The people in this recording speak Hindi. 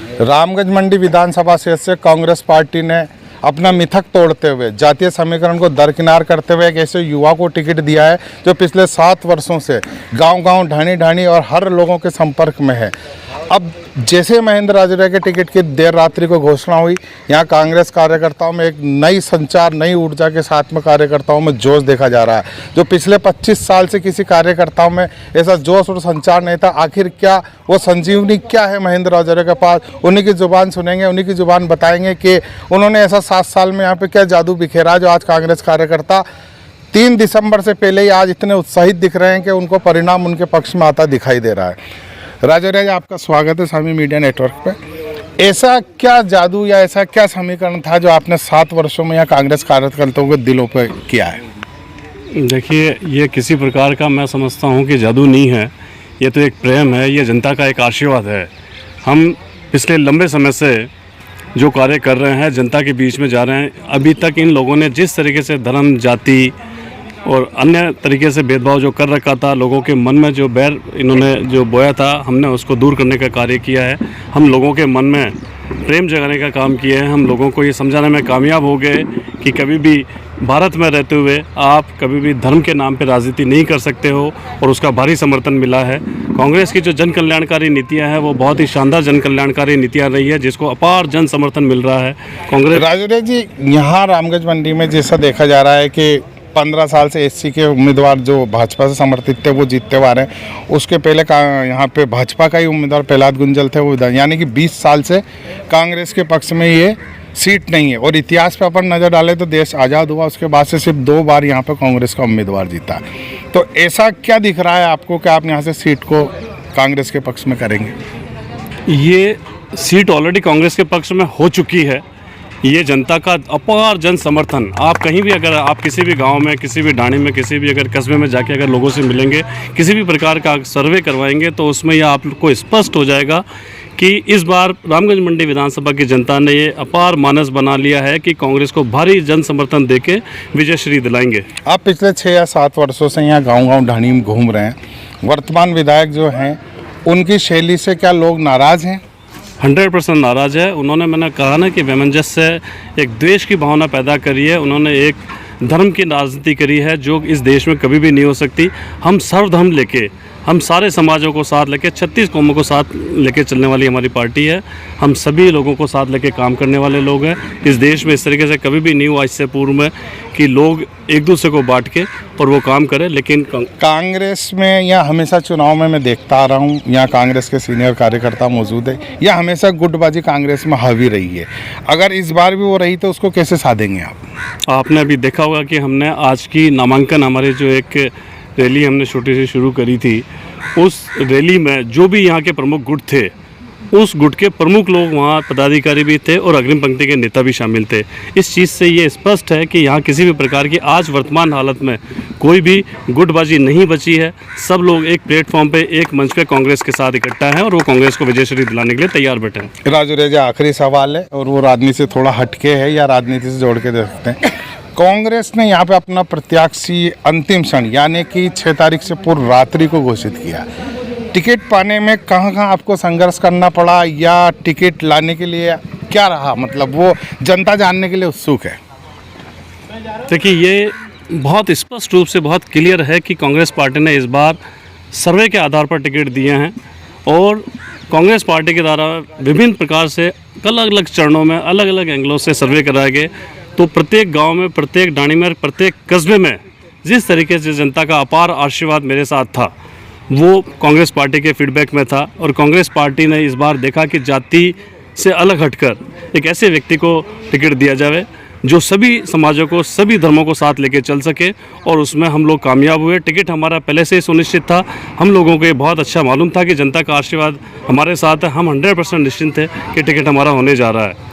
रामगंज मंडी विधानसभा क्षेत्र से कांग्रेस पार्टी ने अपना मिथक तोड़ते हुए जातीय समीकरण को दरकिनार करते हुए एक ऐसे युवा को टिकट दिया है जो पिछले 7 वर्षों से गांव-गांव, ढाणी-ढाणी और हर लोगों के संपर्क में है। अब जैसे महेंद्र राजौरिया के टिकट की देर रात्रि को घोषणा हुई, यहाँ कांग्रेस कार्यकर्ताओं में एक नई संचार, नई ऊर्जा के साथ में कार्यकर्ताओं में जोश देखा जा रहा है, जो पिछले 25 साल से किसी कार्यकर्ताओं में ऐसा जोश और संचार नहीं था। आखिर क्या वो संजीवनी क्या है महेंद्र राजौरिया के पास, उन्हीं की ज़ुबान सुनेंगे, उन्हीं की ज़ुबान बताएंगे कि उन्होंने ऐसा 7 साल में यहाँ पे क्या जादू बिखेरा जो आज कांग्रेस कार्यकर्ता 3 दिसंबर से पहले ही आज इतने उत्साहित दिख रहे हैं कि उनको परिणाम उनके पक्ष में आता दिखाई दे रहा है। राजौरिया जी, आपका स्वागत है सामी मीडिया नेटवर्क पे। ऐसा क्या जादू या ऐसा क्या समीकरण था जो आपने 7 वर्षों में यहाँ कांग्रेस कार्यकर्ताओं के दिलों पे किया है? देखिए, ये किसी प्रकार का मैं समझता हूँ कि जादू नहीं है, ये तो एक प्रेम है, ये जनता का एक आशीर्वाद है। हम पिछले लंबे समय से जो कार्य कर रहे हैं, जनता के बीच में जा रहे हैं। अभी तक इन लोगों ने जिस तरीके से धर्म, जाति और अन्य तरीके से भेदभाव जो कर रखा था, लोगों के मन में जो बैर इन्होंने जो बोया था, हमने उसको दूर करने का कार्य किया है। हम लोगों के मन में प्रेम जगाने का काम किए हैं। हम लोगों को ये समझाने में कामयाब हो गए कि कभी भी भारत में रहते हुए आप कभी भी धर्म के नाम पे राजनीति नहीं कर सकते हो, और उसका भारी समर्थन मिला है। कांग्रेस की जो जन कल्याणकारी नीतियाँ हैं वो बहुत ही शानदार जन कल्याणकारी नीतियाँ रही है, जिसको अपार जन समर्थन मिल रहा है। कांग्रेस राजौरिया जी, यहाँ रामगंज मंडी में जैसा देखा जा रहा है कि 15 साल से एससी के उम्मीदवार जो भाजपा से समर्थित थे वो जीतते हुए आ रहे हैं। उसके पहले यहाँ पे भाजपा का ही उम्मीदवार प्रहलाद गुंजल थे, वो यानी कि 20 साल से कांग्रेस के पक्ष में ये सीट नहीं है। और इतिहास पे अपन नज़र डालें तो देश आज़ाद हुआ, उसके बाद से सिर्फ 2 बार यहाँ पे कांग्रेस का उम्मीदवार जीता। तो ऐसा क्या दिख रहा है आपको कि आप यहाँ से सीट को कांग्रेस के पक्ष में करेंगे? ये सीट ऑलरेडी कांग्रेस के पक्ष में हो चुकी है। ये जनता का अपार जन समर्थन, आप कहीं भी अगर आप किसी भी गांव में, किसी भी ढाणी में, किसी भी अगर कस्बे में जाके अगर लोगों से मिलेंगे, किसी भी प्रकार का सर्वे करवाएंगे, तो उसमें यह आपको स्पष्ट हो जाएगा कि इस बार रामगंज मंडी विधानसभा की जनता ने ये अपार मानस बना लिया है कि कांग्रेस को भारी जन समर्थन देके विजयश्री दिलाएंगे। आप पिछले 6 या 7 वर्षों से यहाँ गाँव-गाँव ढाणी में घूम रहे हैं। वर्तमान विधायक जो हैं उनकी शैली से क्या लोग नाराज़ हैं? 100% नाराज़ है। उन्होंने, मैंने कहा ना कि वैमनजस्य से एक द्वेष की भावना पैदा करी है। उन्होंने एक धर्म की राजनीति करी है जो इस देश में कभी भी नहीं हो सकती। हम सर्वधर्म लेके, हम सारे समाजों को साथ लेके, 36 कौमों को साथ लेके चलने वाली हमारी पार्टी है। हम सभी लोगों को साथ लेके काम करने वाले लोग हैं। इस देश में इस तरीके से कभी भी नहीं हुआ इससे पूर्व में कि लोग एक दूसरे को बांट के और वो काम करें। लेकिन कांग्रेस में या हमेशा चुनाव में मैं देखता आ रहा हूँ, यहाँ कांग्रेस के सीनियर कार्यकर्ता मौजूद है, या हमेशा गुटबाजी कांग्रेस में हावी रही है। अगर इस बार भी वो रही तो उसको कैसे साधेंगे आप? आपने अभी देखा होगा कि हमने आज की नामांकन, हमारी जो एक रैली हमने छोटी सी शुरू करी थी, उस रैली में जो भी यहाँ के प्रमुख गुट थे, उस गुट के प्रमुख लोग वहाँ पदाधिकारी भी थे और अग्रिम पंक्ति के नेता भी शामिल थे। इस चीज़ से ये स्पष्ट है कि यहाँ किसी भी प्रकार की आज वर्तमान हालत में कोई भी गुटबाजी नहीं बची है। सब लोग एक प्लेटफॉर्म पे, एक मंच पे कांग्रेस के साथ इकट्ठा हैं और वो कांग्रेस को विजयश्री दिलाने के लिए तैयार बैठे हैं। राजौरिया जी, आखिरी सवाल है और वो राजनीति से थोड़ा हटके है या राजनीति से जोड़ के देखते हैं। कांग्रेस ने यहाँ पे अपना प्रत्याशी अंतिम क्षण यानी कि 6 तारीख से पूर्व रात्रि को घोषित किया। टिकट पाने में कहाँ आपको संघर्ष करना पड़ा या टिकट लाने के लिए क्या रहा, मतलब वो जनता जानने के लिए उत्सुक है। देखिए, ये बहुत स्पष्ट रूप से बहुत क्लियर है कि कांग्रेस पार्टी ने इस बार सर्वे के आधार पर टिकट दिए हैं और कांग्रेस पार्टी के द्वारा विभिन्न प्रकार से अलग अलग चरणों में, अलग अलग एंगलों से सर्वे कराए गए। तो प्रत्येक गांव में, प्रत्येक ढाणी में, प्रत्येक कस्बे में जिस तरीके से जनता का अपार आशीर्वाद मेरे साथ था, वो कांग्रेस पार्टी के फीडबैक में था। और कांग्रेस पार्टी ने इस बार देखा कि जाति से अलग हटकर एक ऐसे व्यक्ति को टिकट दिया जाए जो सभी समाजों को, सभी धर्मों को साथ लेके चल सके, और उसमें हम लोग कामयाब हुए। टिकट हमारा पहले से ही सुनिश्चित था। हम लोगों को ये बहुत अच्छा मालूम था कि जनता का आशीर्वाद हमारे साथ है। हम 100% निश्चिंत थे कि टिकट हमारा होने जा रहा है।